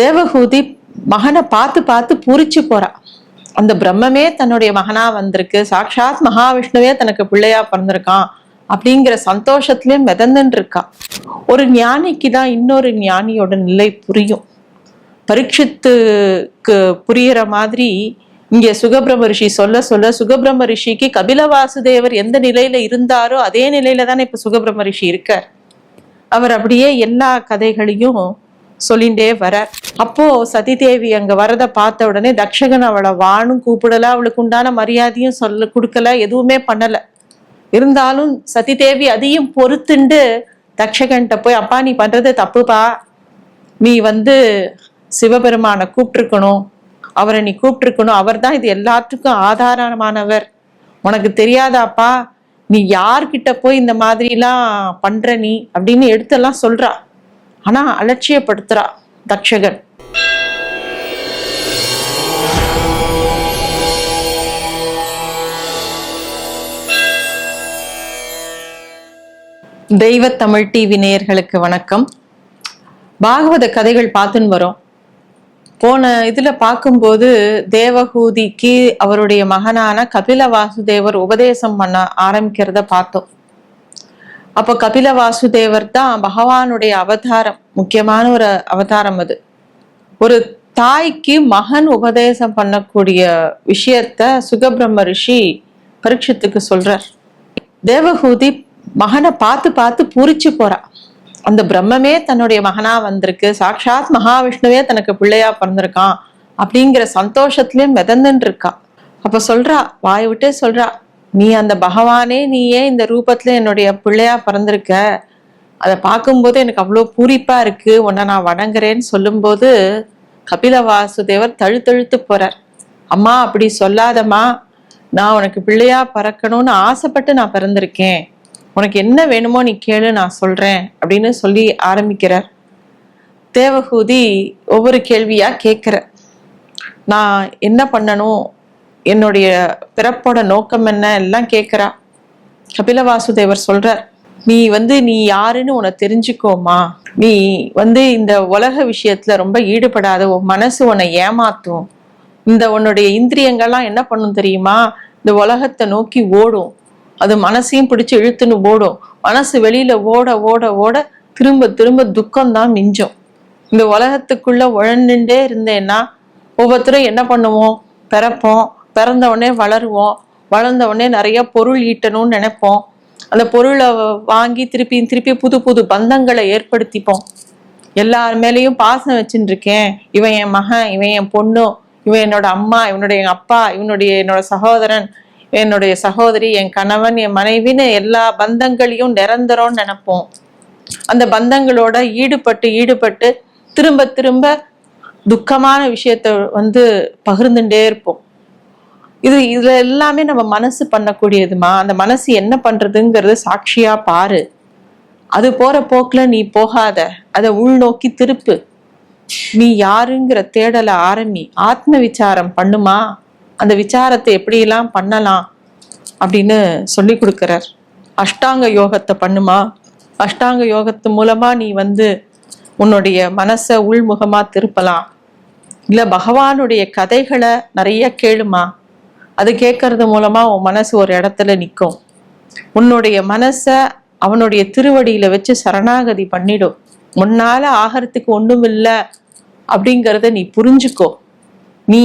தேவஹூதி மகனை பார்த்து பார்த்து பூரிச்சு போறா. அந்த பிரம்மமே தன்னுடைய மகனா வந்திருக்கு, சாட்சாத் மகாவிஷ்ணுவே தனக்கு பிள்ளையா பிறந்திருக்கான் அப்படிங்கிற சந்தோஷத்திலயும் மிதந்துட்டு இருக்கா. ஒரு ஞானிக்கு தான் இன்னொரு ஞானியோட நிலை புரியும். பரீட்சித்துக்கு புரியுற மாதிரி இங்க சுகபிரம்ம ரிஷி சொல்ல சொல்ல சுகபிரம்ம ரிஷிக்கு கபில வாசுதேவர் எந்த நிலையில இருந்தாரோ அதே நிலையில தானே இப்ப சுகபிரம்ம ரிஷி இருக்கார். அவர் அப்படியே எல்லா கதைகளையும் சொல்லிண்டே வர. அப்போ சதி தேவி அங்க வரத பார்த்த உடனே தக்ஷகன் அவளை வானும் கூப்பிடல, அவளுக்கு உண்டான மரியாதையும் சொல்ல கொடுக்கல, எதுவுமே பண்ணல. இருந்தாலும் சதி தேவி அதையும் பொறுத்துண்டு தக்ஷகன்ட்ட போய், அப்பா நீ பண்றது தப்புப்பா, நீ சிவபெருமானை கூப்பிட்டுருக்கணும், அவரை நீ கூப்பிட்டுருக்கணும், அவர் தான் இது எல்லாத்துக்கும் ஆதாரமானவர், உனக்கு தெரியாதாப்பா, நீ யார்கிட்ட போய் இந்த மாதிரிலாம் பண்ற நீ அப்படின்னு எடுத்தெல்லாம் சொல்றா. ஆனா அலட்சியப்படுத்துறா தக்ஷகன். தெய்வ தமிழ் டிவி நேயர்களுக்கு வணக்கம். பாகவத கதைகள் பார்த்துன்னு வரோம். போன இதுல பார்க்கும்போது தேவஹூதிக்கு அவருடைய மகனான கபில வாசுதேவர் உபதேசம் பண்ண ஆரம்பிக்கிறத பார்த்தோம். அப்போ கபில வாசுதேவர் தான் பகவானுடைய அவதாரம், முக்கியமான ஒரு அவதாரம். அது ஒரு தாய்க்கு மகன் உபதேசம் பண்ணக்கூடிய விஷயத்த சுகபிரம்ம ரிஷி பரீட்சித்துக்கு சொல்றார். தேவஹூதி மகனை பார்த்து பார்த்து பூரிச்சு போறா. அந்த பிரம்மமே தன்னுடைய மகனா வந்திருக்கு, சாட்சாத் மகாவிஷ்ணுவே தனக்கு பிள்ளையா பிறந்திருக்கான் அப்படிங்கிற சந்தோஷத்திலயும் மிதந்துட்டு இருக்கா. அப்ப சொல்றா, வாய் விட்டே சொல்றா, நீ அந்த பகவானே நீயே இந்த ரூபத்துல என்னுடைய பிள்ளையா பிறந்திருக்க, அதை பார்க்கும்போது எனக்கு அவ்வளோ பூரிப்பா இருக்கு, உன்னை நான் வணங்குறேன்னு சொல்லும்போது கபில வாசுதேவர் தழுத்தழுத்து போறார். அம்மா அப்படி சொல்லாதம்மா, நான் உனக்கு பிள்ளையா பிறக்கணும்னு ஆசைப்பட்டு நான் பிறந்திருக்கேன், உனக்கு என்ன வேணுமோ நீ கேளு, நான் சொல்றேன் அப்படின்னு சொல்லி ஆரம்பிக்கிறார். தேவஹூதி ஒவ்வொரு கேள்வியா கேட்கிற, நான் என்ன பண்ணணும், என்னுடைய பிறப்போட நோக்கம் என்ன எல்லாம் கேட்கிறா. கபில வாசுதேவர் சொல்றார், நீ நீ யாருன்னு உன்னை தெரிஞ்சுக்கோமா, நீ இந்த உலக விஷயத்துல ரொம்ப ஈடுபடாத, உன் மனசு உன்னை ஏமாத்தும், இந்த உன்னுடைய இந்திரியங்கள்லாம் என்ன பண்ணும் தெரியுமா, இந்த உலகத்தை நோக்கி ஓடும், அது மனசையும் பிடிச்சு இழுத்துன்னு ஓடும், மனசு வெளியில ஓட ஓட ஓட திரும்ப திரும்ப துக்கம்தான் மிஞ்சும். இந்த உலகத்துக்குள்ள உழந்துட்டே இருந்தேன்னா ஒவ்வொருத்தரும் என்ன பண்ணுவோம், பிறப்போம், பிறந்த உடனே வளருவோம், வளர்ந்த உடனே நிறைய பொருள் ஈட்டணும்னு நினைப்போம், அந்த பொருளை வாங்கி திருப்பி திருப்பி புது புது பந்தங்களை ஏற்படுத்திப்போம், எல்லார் மேலேயும் பாசம் வச்சுட்டு இருக்கேன், இவன் என் மகன், இவன் என் பொண்ணு, இவன் என்னோட அம்மா, இவனுடைய எங்க அப்பா, என்னோட சகோதரன், என்னுடைய சகோதரி, என் கணவன், என் மனைவின்னு எல்லா பந்தங்களையும் நிரந்தரம்னு நினைப்போம். அந்த பந்தங்களோட ஈடுபட்டு ஈடுபட்டு திரும்ப திரும்ப துக்கமான விஷயத்த பகிர்ந்துட்டே இருப்போம். இதுல எல்லாமே நம்ம மனசு பண்ணக்கூடியதுமா. அந்த மனசு என்ன பண்றதுங்கிறது சாட்சியா பாரு, அது போற போக்குல நீ போகாத, அதை உள்நோக்கி திருப்பு, நீ யாருங்கிற தேடலை ஆரம்பி, ஆத்ம விசாரம் பண்ணுமா, அந்த விசாரத்தை எப்படியெல்லாம் பண்ணலாம் அப்படின்னு சொல்லி கொடுக்கிறார். அஷ்டாங்க யோகத்தை பண்ணுமா, அஷ்டாங்க யோகத்து மூலமா நீ உன்னுடைய மனசை உள்முகமா திருப்பலாம், இல்ல பகவானுடைய கதைகளை நிறைய கேளுமா, அது கேட்கறது மூலமா உன் மனசு ஒரு இடத்துல நிற்கும், உன்னுடைய மனசை அவனுடைய திருவடியில வச்சு சரணாகதி பண்ணிடும், முன்னால ஆகிறதுக்கு ஒண்ணும் இல்லை அப்படிங்கிறத நீ புரிஞ்சுக்கோ, நீ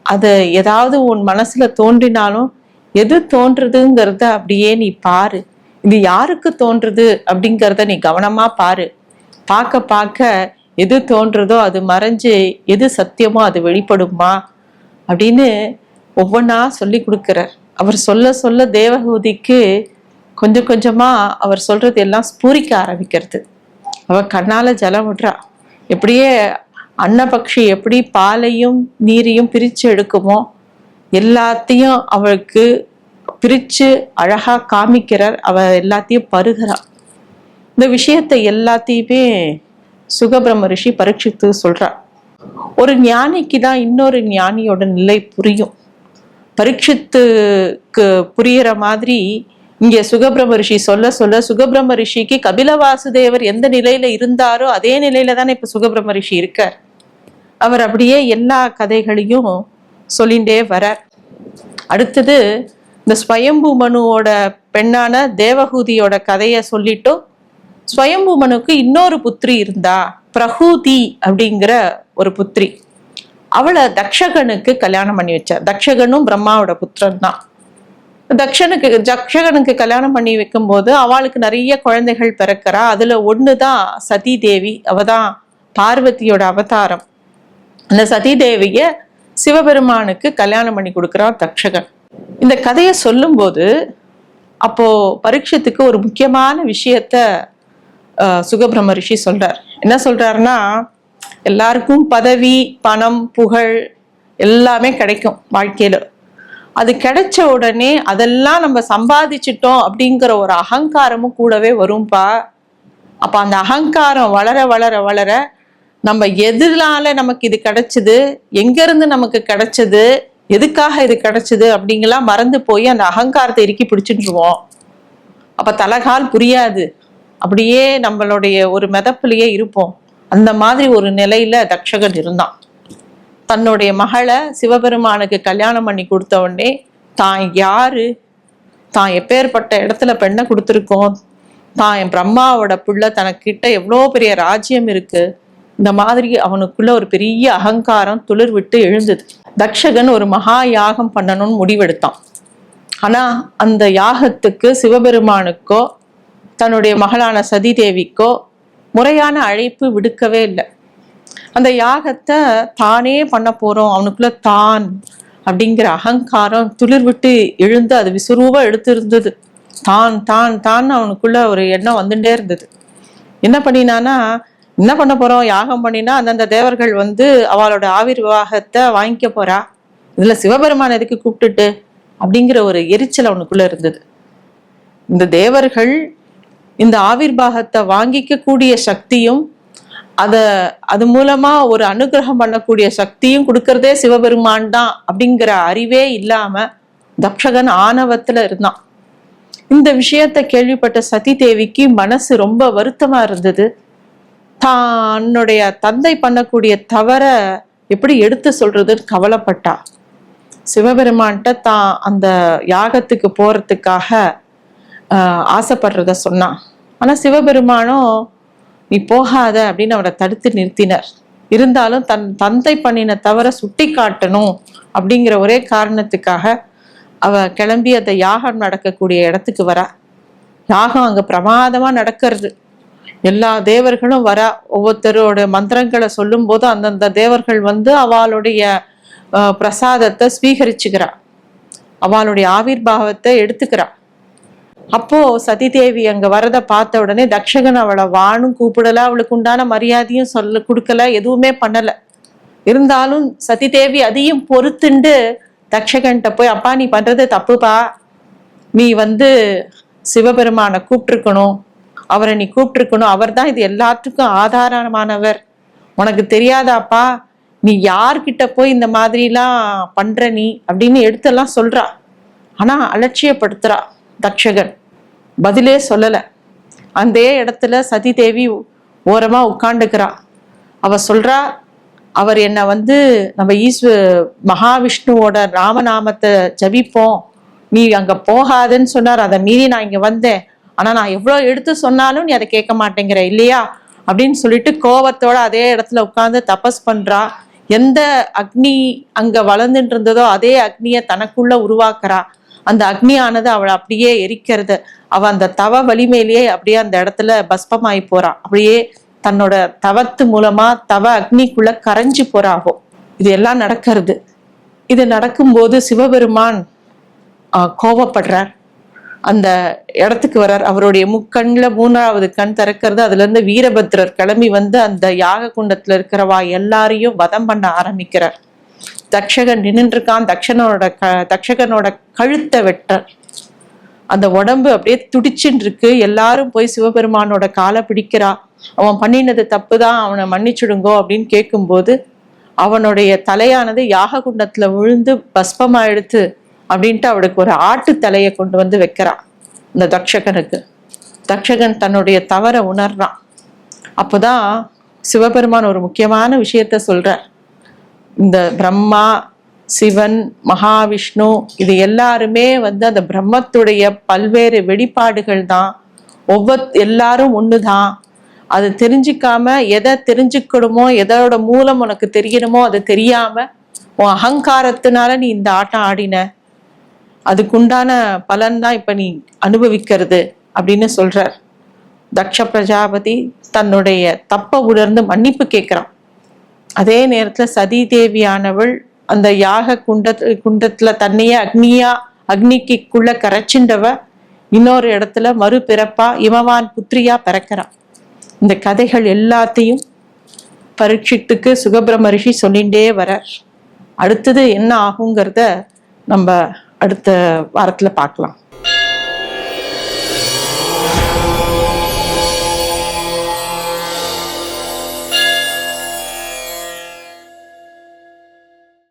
அது ஏதாவது உன் மனசுல தோன்றினாலும் எது தோன்றுதுங்கிறத அப்படியே நீ பாரு, இது யாருக்கு தோன்றுது அப்படிங்கிறத நீ கவனமா பாரு, பார்க்க பார்க்க எது தோன்றுதோ அது மறைஞ்சு எது சத்தியமோ அது வெளிப்படுமா அப்படின்னு ஒவ்வொன்றா சொல்லி கொடுக்கிறார். அவர் சொல்ல சொல்ல தேவஹூதிக்கு கொஞ்சம் கொஞ்சமா அவர் சொல்றது எல்லாம் ஸ்பூரிக்க ஆரம்பிக்கிறது. அவர் கண்ணால ஜலம் விடுறா. எப்படியே அன்னபக்ஷி எப்படி பாலையும் நீரையும் பிரிச்சு எடுக்குமோ எல்லாத்தையும் அவளுக்கு பிரிச்சு அழகா காமிக்கிறார். அவ எல்லாத்தையும் பருகிறா. இந்த விஷயத்தை எல்லாத்தையுமே சுகபிரம்ம ரிஷி பரீட்சித்து சொல்றா. ஒரு ஞானிக்கு தான் இன்னொரு ஞானியோட நிலை புரியும். பரீட்சித்துக்கு புரியுற மாதிரி இங்க சுகபிரம்ம ரிஷி சொல்ல சொல்ல சுகபிரம்ம ரிஷிக்கு கபில வாசுதேவர் எந்த நிலையில இருந்தாரோ அதே நிலையில தானே இப்ப சுகபிரம்ம ரிஷி இருக்கார். அவர் அப்படியே எல்லா கதைகளையும் சொல்லிண்டே வரார். அடுத்தது இந்த ஸ்வயம்பு மனுவோட பெண்ணான தேவகூதியோட கதையை சொல்லிட்டும், ஸ்வயம்பு மனுக்கு இன்னொரு புத்திரி இருந்தா, பிரகூதி அப்படிங்கிற ஒரு புத்திரி. அவளை தக்ஷகனுக்கு கல்யாணம் பண்ணி வச்சார். தக்ஷகனும் பிரம்மாவோட புத்திரன் தான். தக்ஷகனுக்கு கல்யாணம் பண்ணி வைக்கும் போது அவளுக்கு நிறைய குழந்தைகள் பிறக்கிறா. அதுல ஒண்ணுதான் சதி தேவி. அவதான் பார்வதியோட அவதாரம். அந்த சதி தேவிய சிவபெருமானுக்கு கல்யாணம் பண்ணி கொடுக்கிறான் தக்ஷகன். இந்த கதையை சொல்லும் போது அப்போ பரீட்சத்துக்கு ஒரு முக்கியமான விஷயத்த சுகபிரம்ம ரிஷி சொல்றார். என்ன சொல்றாருன்னா, எல்லாருக்கும் பதவி, பணம், புகழ் எல்லாமே கிடைக்கும் வாழ்க்கையில. அது கிடைச்ச உடனே அதெல்லாம் நம்ம சம்பாதிச்சிட்டோம் அப்படிங்கிற ஒரு அகங்காரமும் கூடவே வரும்பா. அப்ப அந்த அகங்காரம் வளர வளர வளர நம்ம எதுனால நமக்கு இது கிடைச்சது, எங்க இருந்து நமக்கு கிடைச்சது, எதுக்காக இது கிடைச்சது அப்படிங்கலாம் மறந்து போய் அந்த அகங்காரத்தை இறுக்கி பிடிச்சிட்டுருவோம். அப்ப தலகால் புரியாது, அப்படியே நம்மளுடைய ஒரு மிதப்புலயே இருப்போம். அந்த மாதிரி ஒரு நிலையில தக்ஷகன் இருந்தான். தன்னுடைய மகளை சிவபெருமானுக்கு கல்யாணம் பண்ணி கொடுத்த உடனே தான் யாரு, தான் எப்பேற்பட்ட இடத்துல பெண்ணை கொடுத்துருக்கோம், தான் என் பிரம்மாவோட பிள்ளை, தனக்கிட்ட எவ்வளோ பெரிய ராஜ்யம் இருக்கு, இந்த மாதிரி அவனுக்குள்ள ஒரு பெரிய அகங்காரம் துளிர் விட்டு எழுந்தது. தக்ஷகன் ஒரு மகா யாகம் பண்ணணும்னு முடிவெடுத்தான். ஆனா அந்த யாகத்துக்கு சிவபெருமானுக்கோ தன்னுடைய மகளான சதி தேவிக்கோ முறையான அழைப்பு விடுக்கவே இல்லை. அந்த யாகத்தை தானே பண்ண போறோம், அவனுக்குள்ள தான் அப்படிங்கிற அகங்காரம் துளிர் விட்டு எழுந்து அது விசுரூபா எடுத்து இருந்தது. தான் தான் தான் அவனுக்குள்ள ஒரு எண்ணம் வந்துட்டே இருந்தது. என்ன பண்ணினானா, என்ன பண்ண போறோம், யாகம் பண்ணினா அந்தந்த தேவர்கள் அவளோட ஆவிர் விவாகத்தை வாங்கிக்க போறா, இதுல சிவபெருமான் எதுக்கு கூப்பிட்டுட்டு அப்படிங்கிற ஒரு எரிச்சல் அவனுக்குள்ள இருந்தது. இந்த தேவர்கள் இந்த ஆவிர்வாகத்தை வாங்கிக்க கூடிய சக்தியும் அது மூலமா ஒரு அனுகிரகம் பண்ணக்கூடிய சக்தியும் கொடுக்கறதே சிவபெருமான் தான் அப்படிங்கிற அறிவே இல்லாம தக்ஷகன் ஆணவத்துல இருந்தான். இந்த விஷயத்த கேள்விப்பட்ட சதி தேவிக்கு மனசு ரொம்ப வருத்தமா இருந்தது. தன்னுடைய தந்தை பண்ணக்கூடிய தவற எப்படி எடுத்து சொல்றதுன்னு கவலைப்பட்டா. சிவபெருமான்கிட்ட தான் அந்த யாகத்துக்கு போறதுக்காக ஆசைப்படுறத சொன்னான். ஆனா சிவபெருமானும் நீ போகாத அப்படின்னு அவரை தடுத்து நிறுத்தினர். இருந்தாலும் தன் தந்தை பண்ணின தவற சுட்டி காட்டணும் அப்படிங்கிற ஒரே காரணத்துக்காக அவ கிளம்பி அந்த யாகம் நடக்கக்கூடிய இடத்துக்கு வரா. யாகம் அங்க பிரமாதமா நடக்கிறது. எல்லா தேவர்களும் வரா. ஒவ்வொருத்தரோட மந்திரங்களை சொல்லும் போது அந்தந்த தேவர்கள் அவளுடைய பிரசாதத்தை ஸ்வீகரிச்சுக்கிறா, அவளுடைய ஆவிர்பாவத்தை எடுத்துக்கிறா. அப்போ சதி தேவி அங்க வரத பார்த்த உடனே தக்ஷகன் அவளை வானும் கூப்பிடல, அவளுக்கு உண்டான மரியாதையும் சொல்ல கொடுக்கல, எதுவுமே பண்ணல. இருந்தாலும் சதி தேவி அதையும் பொறுத்துண்டு தக்ஷகன்ட்ட போய், அப்பா நீ பண்றது தப்புப்பா, நீ சிவபெருமானை கூப்பிட்டுருக்கணும், அவரை நீ கூப்பிட்டுருக்கணும், அவர் தான் இது எல்லாத்துக்கும் ஆதாரமானவர், உனக்கு தெரியாதாப்பா, நீ யார்கிட்ட போய் இந்த மாதிரிலாம் பண்ற நீ அப்படின்னு எடுத்தெல்லாம் சொல்றா. ஆனா அலட்சியப்படுத்துறா. தக்ஷகன் பதிலே சொல்லல. அந்த இடத்துல சதி தேவி ஓரமா உட்காந்துக்கிறா. அவ சொல்றா, அவர் என்னை நம்ம மகாவிஷ்ணுவோட ராமநாமத்தை ஜபிப்போம், நீ அங்க போகாதுன்னு சொன்னார், அதை மீறி நான் இங்க வந்தேன், ஆனா நான் எவ்வளவு எடுத்து சொன்னாலும் நீ அதை கேட்க மாட்டேங்கிற இல்லையா அப்படின்னு சொல்லிட்டு கோவத்தோட அதே இடத்துல உட்கார்ந்து தபஸ் பண்றா. எந்த அக்னி அங்க வளர்ந்துட்டு இருந்ததோ அதே அக்னியை தனக்குள்ள உருவாக்குறா. அந்த அக்னியானது அவளை அப்படியே எரிக்கிறது. அவ அந்த தவ வலிமையிலேயே அப்படியே அந்த இடத்துல பஸ்பமாயி போறா. அப்படியே தன்னோட தவத்து மூலமா தவ அக்னிக்குள்ள கரைஞ்சு போறாவோ. இது எல்லாம் நடக்கிறது. இது நடக்கும்போது சிவபெருமான் கோபப்படுறார். அந்த இடத்துக்கு வர்றார். அவருடைய முக்கண்ல 3வது கண் திறக்கிறது. அதுல இருந்து வீரபத்ரர் கிளம்பி அந்த யாக குண்டத்துல இருக்கிறவா எல்லாரையும் வதம் பண்ண ஆரம்பிக்கிறார். தக்ஷகன் நின்று இருக்கான். தக்ஷகனோட கழுத்தை வெட்ட அந்த உடம்பு அப்படியே துடிச்சுட்டு இருக்கு. எல்லாரும் போய் சிவபெருமானோட காலை பிடிக்கிறா. அவன் பண்ணினது தப்புதான், அவனை மன்னிச்சுடுங்கோ அப்படின்னு கேட்கும்போது அவனுடைய தலையானது யாக குண்டத்துல விழுந்து பஸ்பமா எடுத்து அப்படின்ட்டு அவளுக்கு ஒரு ஆட்டு தலையை கொண்டு வைக்கிறான் இந்த தக்ஷகனுக்கு. தக்ஷகன் தன்னுடைய தவற உணர்றான். அப்போதான் சிவபெருமான் ஒரு முக்கியமான விஷயத்த சொல்றார். இந்த பிரம்மா, சிவன், மகாவிஷ்ணு இது எல்லாருமே அந்த பிரம்மத்துடைய பல்வேறு வெளிப்பாடுகள் தான். எல்லாரும் ஒண்ணுதான். அது தெரிஞ்சிக்காம எதை தெரிஞ்சுக்கணுமோ, எதோட மூலம் உனக்கு தெரியணுமோ அது தெரியாம உன் அகங்காரத்தினால நீ இந்த ஆட்டம் ஆடின, அதுக்குண்டான பலன் தான் இப்ப நீ அனுபவிக்கிறது அப்படின்னு சொல்றார். தக்ஷ பிரஜாபதி தன்னுடைய தப்ப உணர்ந்து மன்னிப்பு கேட்கிறான். அதே நேரத்துல சதி தேவியானவள் அந்த யாக குண்டத்துல தன்னையே அக்னிக்குள்ள கரைச்சிண்டவ இன்னொரு இடத்துல மறுபிறப்பா இமவான் புத்திரியா பிறக்கிறான். இந்த கதைகள் எல்லாத்தையும் பரீட்சித்துக்கு சுகபிரம்ம ரிஷி சொல்லிண்டே வரார். அடுத்தது என்ன ஆகுங்கிறத நம்ம அடுத்த வாரத்துல பார்க்கலாம்.